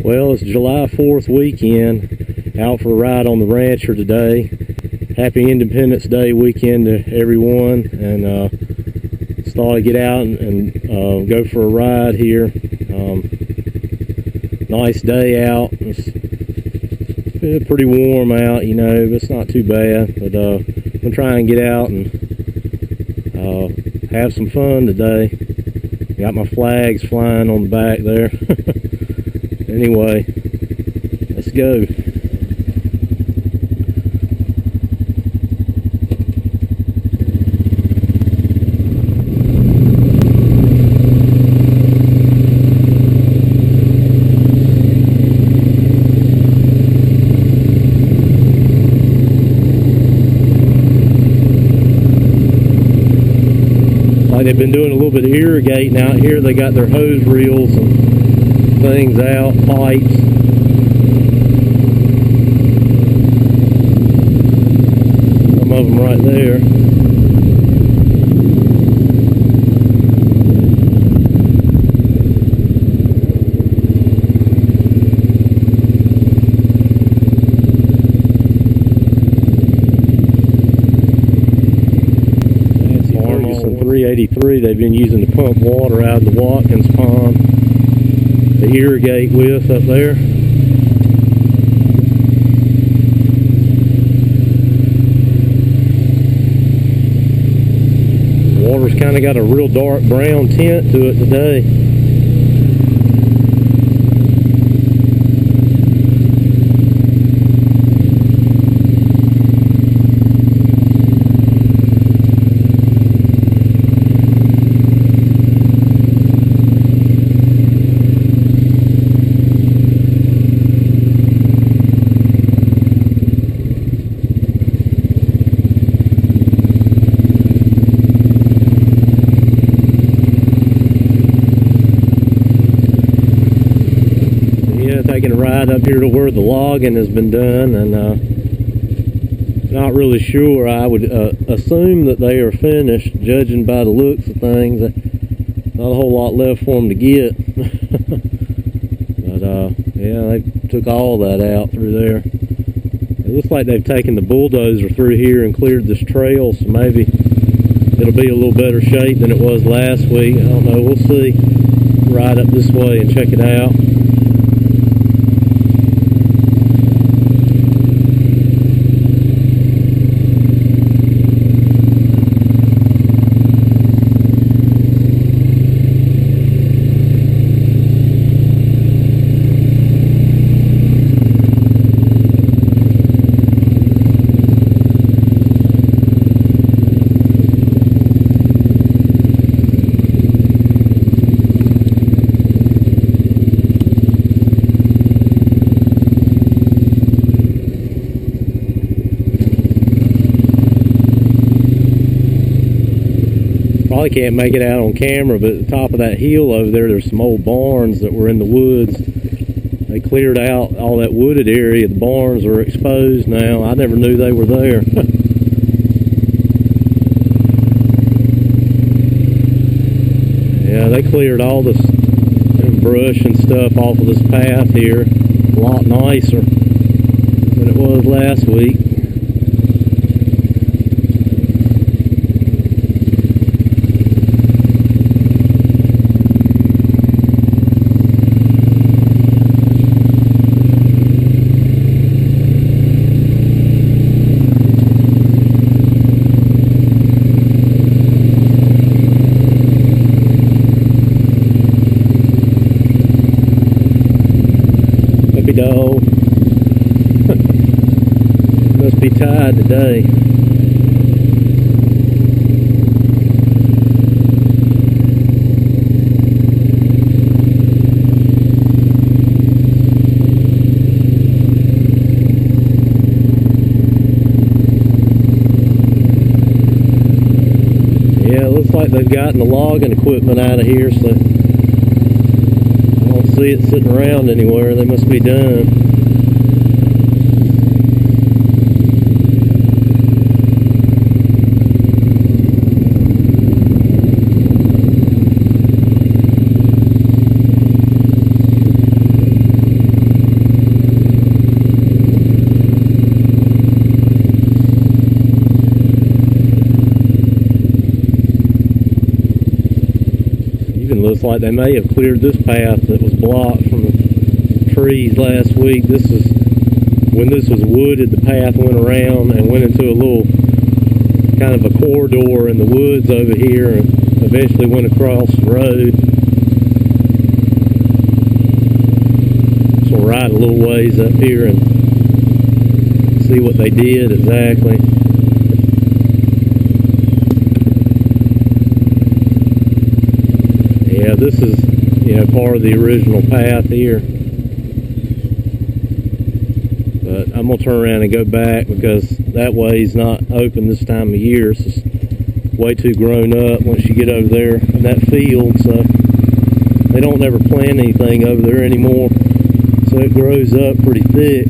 Well, it's July 4th weekend, out for a ride on the Rancher today. Happy Independence Day weekend to everyone, and just thought I'd get out and go for a ride here. Nice day out. It's pretty warm out, you know, but it's not too bad. But I'm gonna try and get out and have some fun today. Got my flags flying on the back there. Anyway, let's go. Like they've been doing a little bit of irrigating out here. They got their hose reels and things out, pipes. Some of them right there. Ferguson 383 they've been using to pump water out of the Watkins pond to irrigate with up there. Water's kind of got a real dark brown tint to it today. Taking a ride up here to where the logging has been done, and not really sure. I would assume that they are finished, judging by the looks of things. Not a whole lot left for them to get. But yeah, they took all that out through there. It looks like they've taken the bulldozer through here and cleared this trail, so maybe it'll be a little better shape than it was last week. I don't know, we'll see. Ride up this way and check it out. Probably can't make it out on camera, but at the top of that hill over there, there's some old barns that were in the woods. They cleared out all that wooded area. The barns are exposed now. I never knew they were there. Yeah, they cleared all this brush and stuff off of this path here. A lot nicer than it was last week. Dog. Must be tired today. Yeah, it looks like they've gotten the logging equipment out of here, so I don't see it sitting around anywhere. They must be done. like they may have cleared this path that was blocked from the trees last week. This is when this was wooded. The path went around and went into a little kind of a corridor in the woods over here, and eventually went across the road. So we'll ride a little ways up here and see what they did exactly. Yeah, this is, part of the original path here. But I'm going to turn around and go back because that way's not open this time of year. It's just way too grown up once you get over there in that field. So they don't ever plant anything over there anymore. So it grows up pretty thick.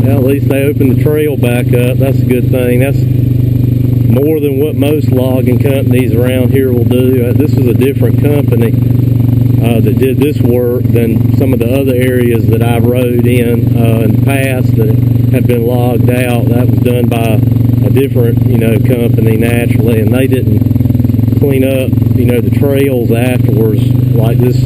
Well, at least they opened the trail back up. That's a good thing. That's more than what most logging companies around here will do. This is a different company that did this work than some of the other areas that I rode in the past that have been logged out. That was done by a different, company naturally, and they didn't clean up, the trails afterwards like this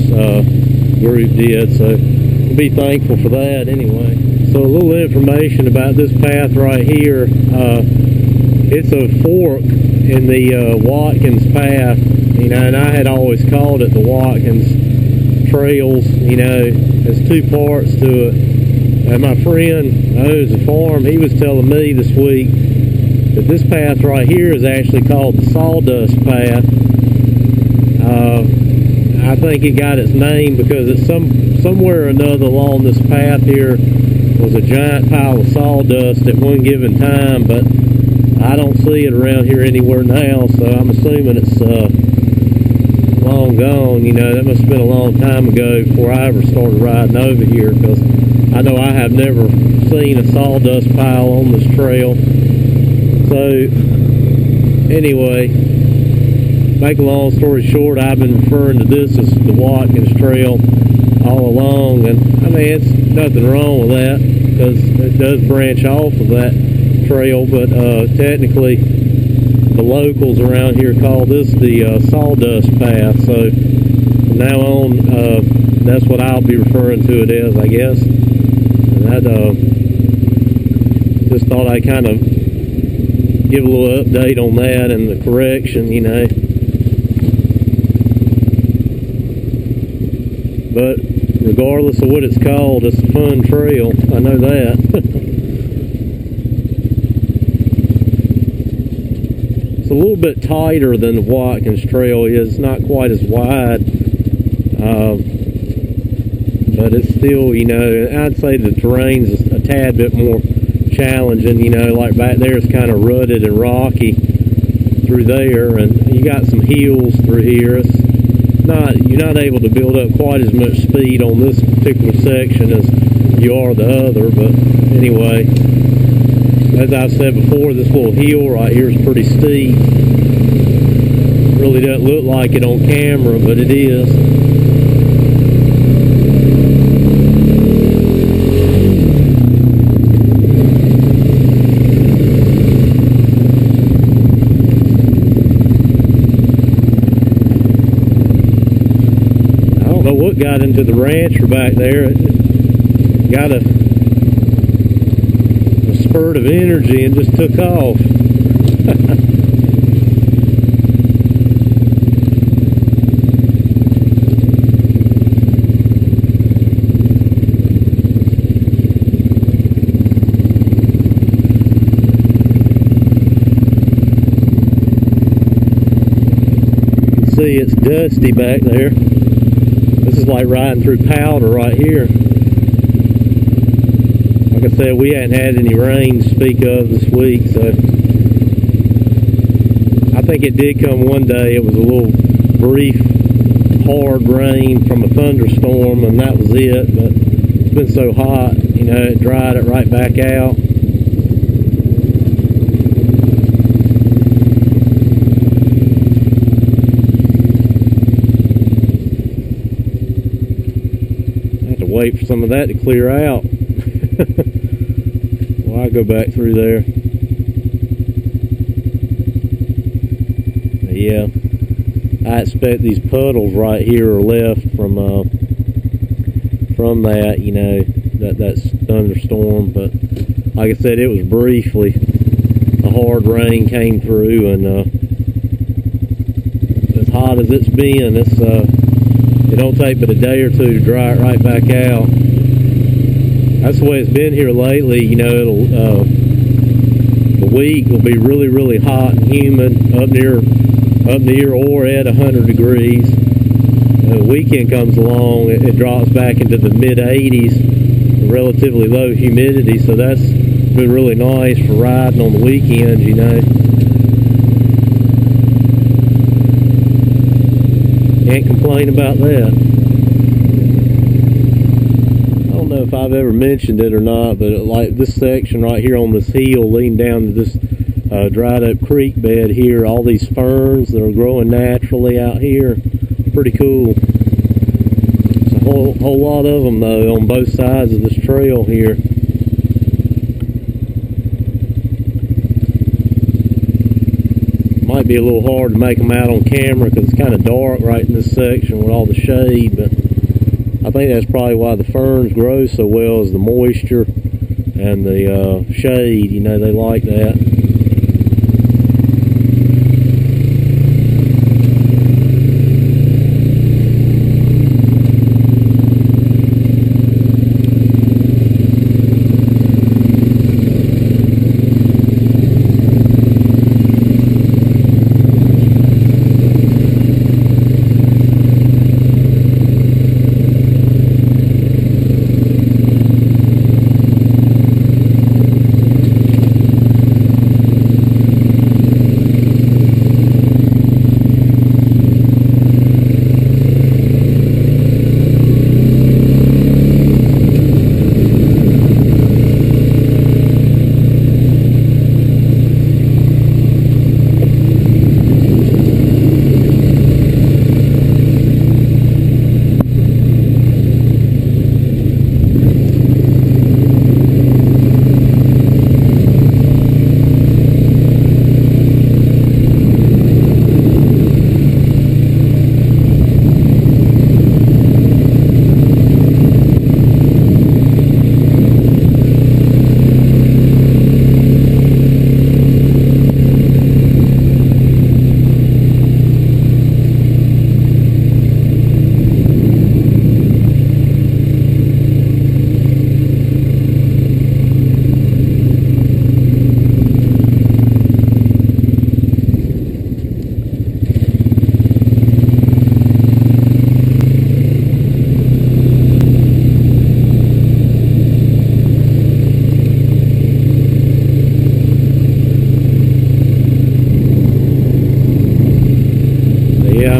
group did. So we'll be thankful for that anyway. So a little information about this path right here. It's a fork in the Watkins path, and I had always called it the Watkins Trails. There's two parts to it. And my friend who owns a farm, he was telling me this week that this path right here is actually called the Sawdust Path. I think it got its name because it's somewhere or another along this path here was a giant pile of sawdust at one given time, but I don't see it around here anywhere now, so I'm assuming it's long gone. That must have been a long time ago before I ever started riding over here, because I know I have never seen a sawdust pile on this trail. So anyway, make a long story short, I've been referring to this as the Watkins Trail all along, and it's nothing wrong with that because it does branch off of that trail, but technically the locals around here call this the Sawdust Path. So from now on, that's what I'll be referring to it as, I guess. And I just thought I'd kind of give a little update on that and the correction, But regardless of what it's called, it's a fun trail. I know that. It's a little bit tighter than the Watkins Trail is. Not quite as wide. But it's still, I'd say the terrain's a tad bit more challenging. Like back there it's kind of rutted and rocky through there. And you got some hills through here. You're not able to build up quite as much speed on this particular section as you are the other, but anyway, as I've said before, this little hill right here is pretty steep. Really doesn't look like it on camera, but it is. What got into the rancher back there? It got a spurt of energy and just took off. You can see it's dusty back there. This is like riding through powder right here. Like I said, we hadn't had any rain to speak of this week, so I think it did come one day. It was a little brief, hard rain from a thunderstorm, and that was it. But it's been so hot, it dried it right back out. wait for some of that to clear out. Well, I go back through there. Yeah, I expect these puddles right here are left from that, you know, that thunderstorm. But like I said, it was briefly. A hard rain came through, and as hot as it's been, it don't take but a day or two to dry it right back out. That's the way it's been here lately. You know, the week will be really, really hot and humid up near or at 100 degrees. The weekend comes along, it drops back into the mid 80s, relatively low humidity, so that's been really nice for riding on the weekends, you know. Can't complain about that. I don't know if I've ever mentioned it or not, but like this section right here on this hill leading down to this dried up creek bed here, all these ferns that are growing naturally out here, pretty cool. There's a whole lot of them though on both sides of this trail here. Might be a little hard to make them out on camera because it's kind of dark right in this section with all the shade, but I think that's probably why the ferns grow so well, is the moisture and the shade. You know, they like that.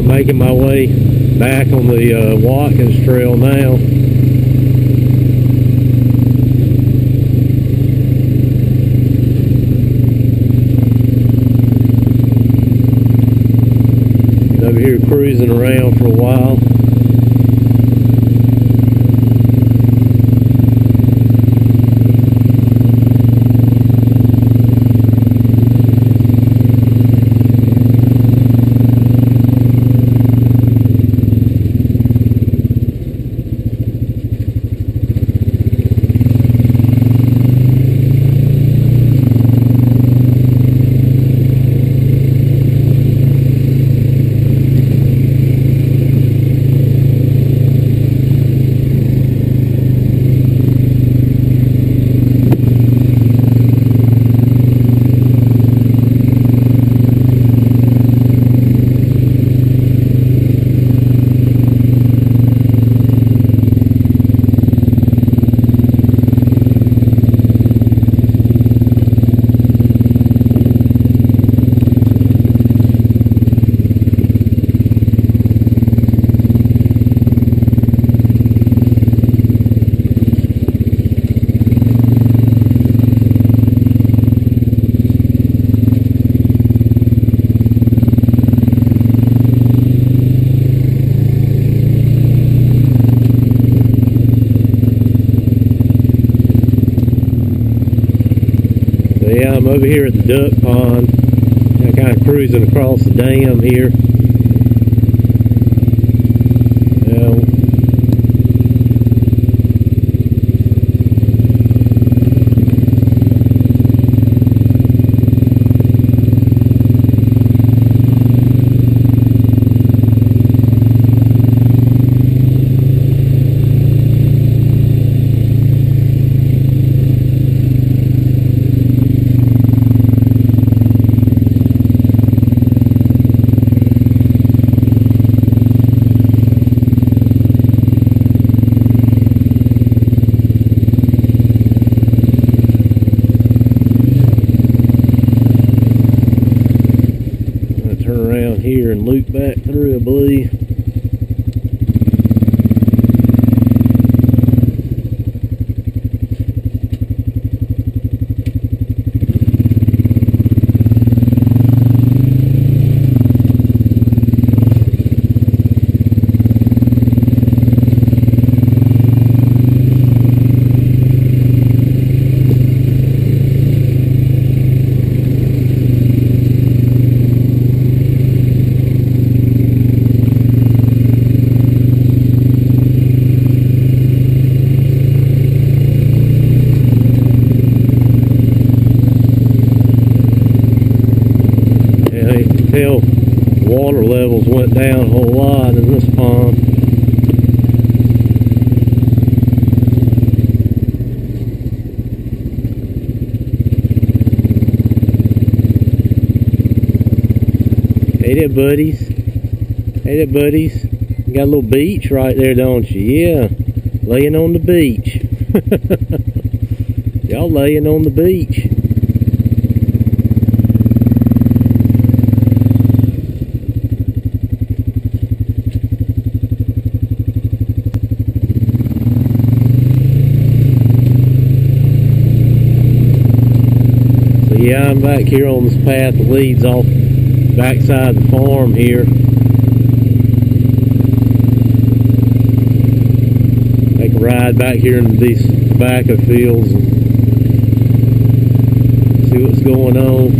Making my way back on the Watkins Trail now. Over here cruising around for a while. Yeah, I'm over here at the duck pond. I'm kind of cruising across the dam here. Here and loop back through, I believe. Hell, water levels went down a whole lot in this pond. Hey there, buddies. Hey there, buddies. You got a little beach right there, don't you? Yeah, laying on the beach. Y'all laying on the beach. Yeah, I'm back here on this path that leads off the backside of the farm here. Take a ride back here into these tobacco fields and see what's going on.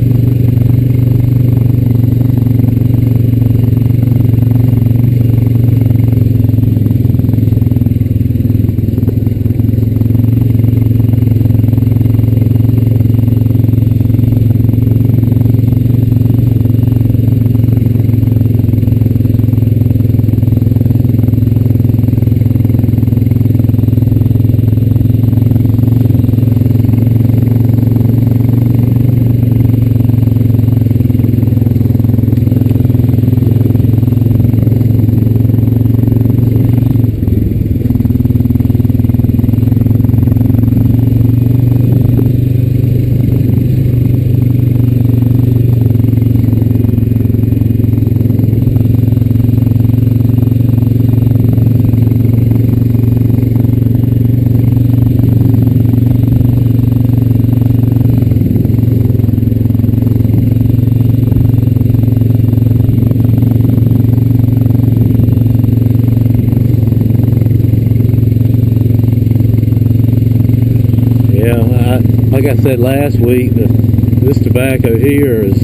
Like I said last week, this tobacco here is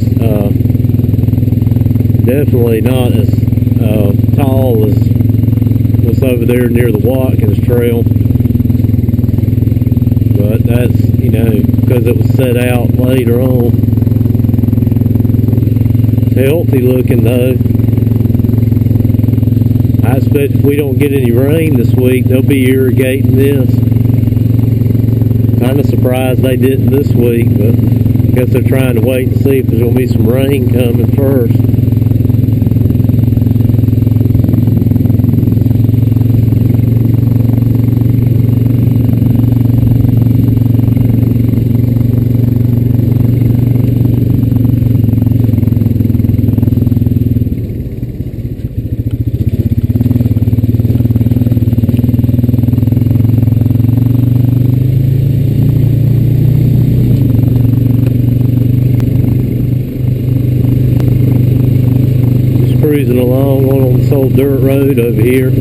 definitely not as tall as what's over there near the Watkins Trail. But that's, you know, because it was set out later on. It's healthy looking though. I expect if we don't get any rain this week, they'll be irrigating this. Kind of surprised they didn't this week, but I guess they're trying to wait and see if there's going to be some rain coming first. Cruising along on this old dirt road over here. I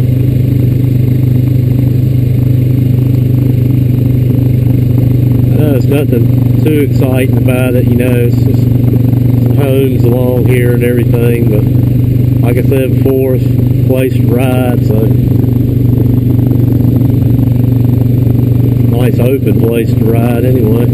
know it's nothing too exciting about it, you know. It's just some homes along here and everything, but like I said before, it's a place to ride, so nice open place to ride anyway.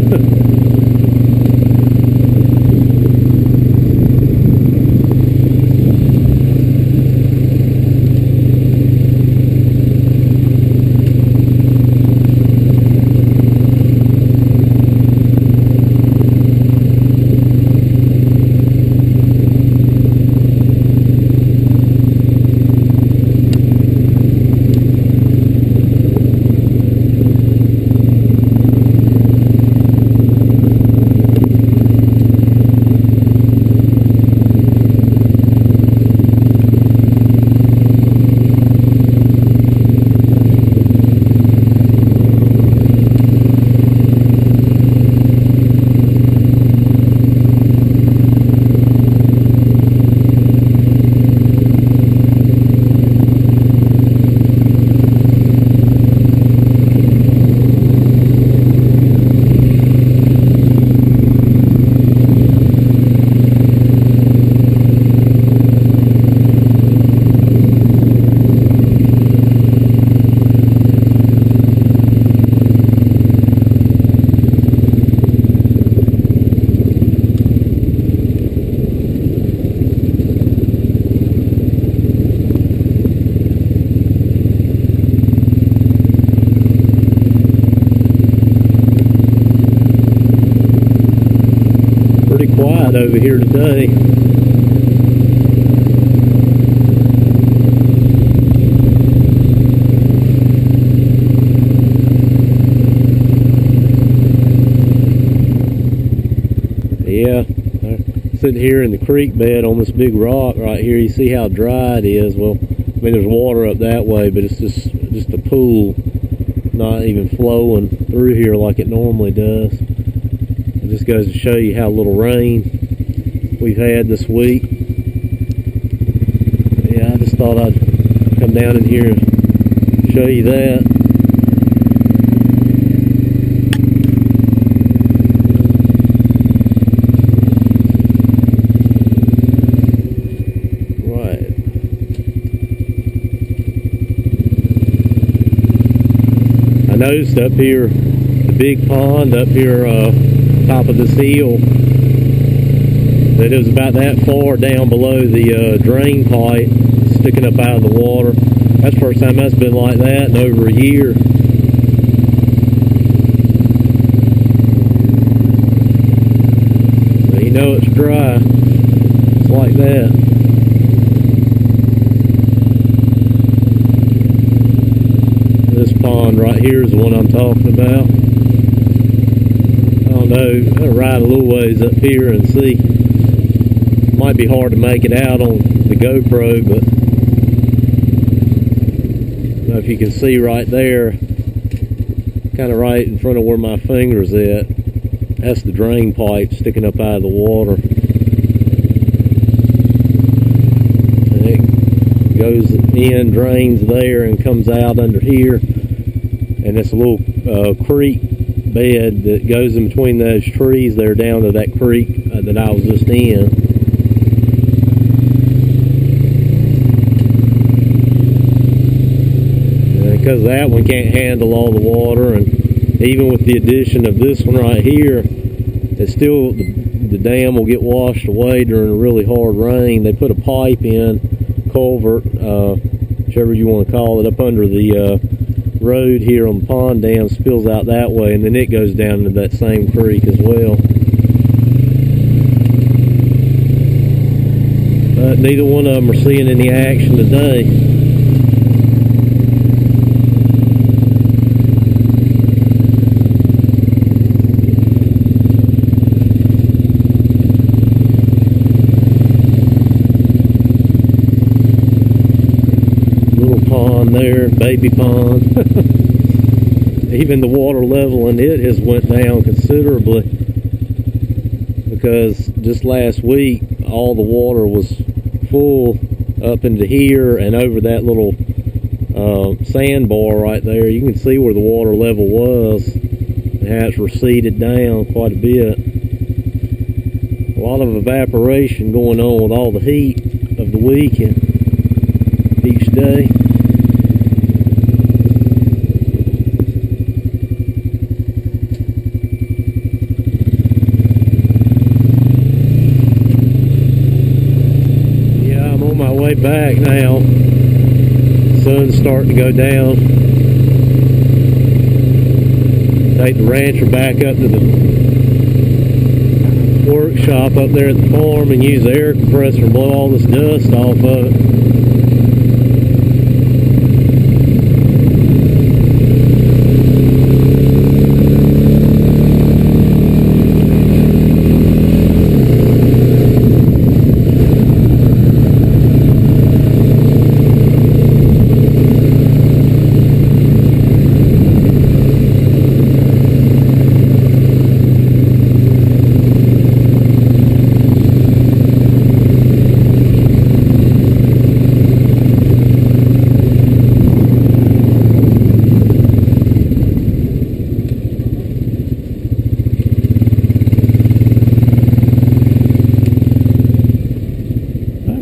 Pretty quiet over here today. Yeah, sitting here in the creek bed on this big rock right here. You see how dry it is. Well, I mean, there's water up that way, but it's just a pool, not even flowing through here like it normally does. It just goes to show you how little rain we've had this week. Yeah, I just thought I'd come down in here and show you that. I noticed up here, the big pond up here, top of this hill, that it was about that far down below the drain pipe, sticking up out of the water. That's the first time that's been like that in over a year. So you know it's dry. It's like that. This pond right here is the one I'm talking about. I don't know, I'm going to ride a little ways up here and see. Might be hard to make it out on the GoPro, but I don't know if you can see right there, kind of right in front of where my finger's at. That's the drain pipe sticking up out of the water. And it goes in, drains there, and comes out under here. And it's a little creek bed that goes in between those trees there down to that creek that I was just in. Because that one can't handle all the water, and even with the addition of this one right here, it's still, the dam will get washed away during a really hard rain. They put a pipe in, culvert, whichever you want to call it, up under the road here on the pond dam, spills out that way, and then it goes down into that same creek as well. But neither one of them are seeing any action today. Little pond there, baby pond. Even the water level in it has went down considerably, because just last week all the water was full up into here and over that little sandbar right there. You can see where the water level was. Now it's receded down quite a bit. A lot of evaporation going on with all the heat of the weekend each day. Yeah, I'm on my way back now. Sun's starting to go down. Take the rancher back up to the workshop up there at the farm and use the air compressor to blow all this dust off of it.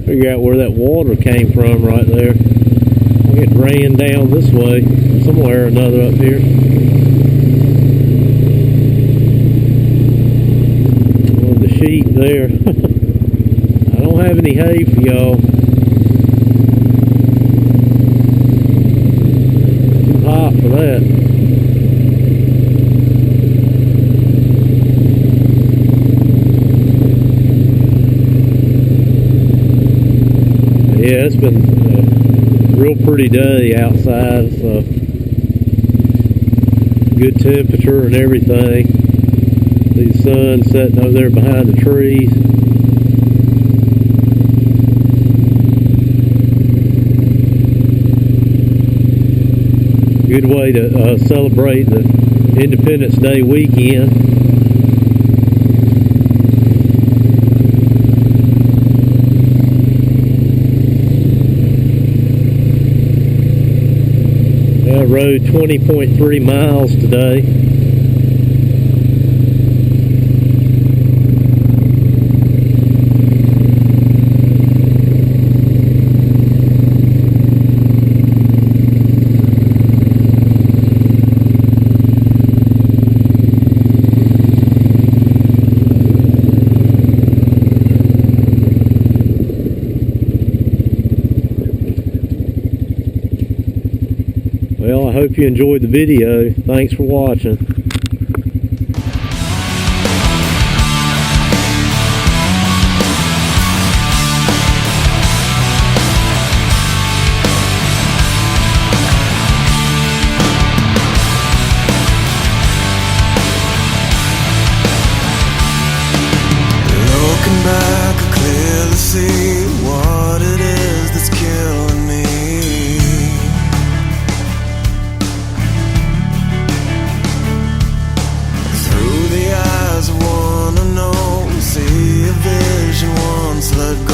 Figure out where that water came from right there. I get ran down this way somewhere or another up here. On the sheet there. I don't have any hay for y'all. Too hot for that. Yeah, it's been a real pretty day outside, so good temperature and everything. The sun setting over there behind the trees. Good way to celebrate the Independence Day weekend. I rode 20.3 miles today. Well, I hope you enjoyed the video. Thanks for watching. Looking back, I clearly see what it is that's killing me. Through the eyes of one unknown, see a vision once let go.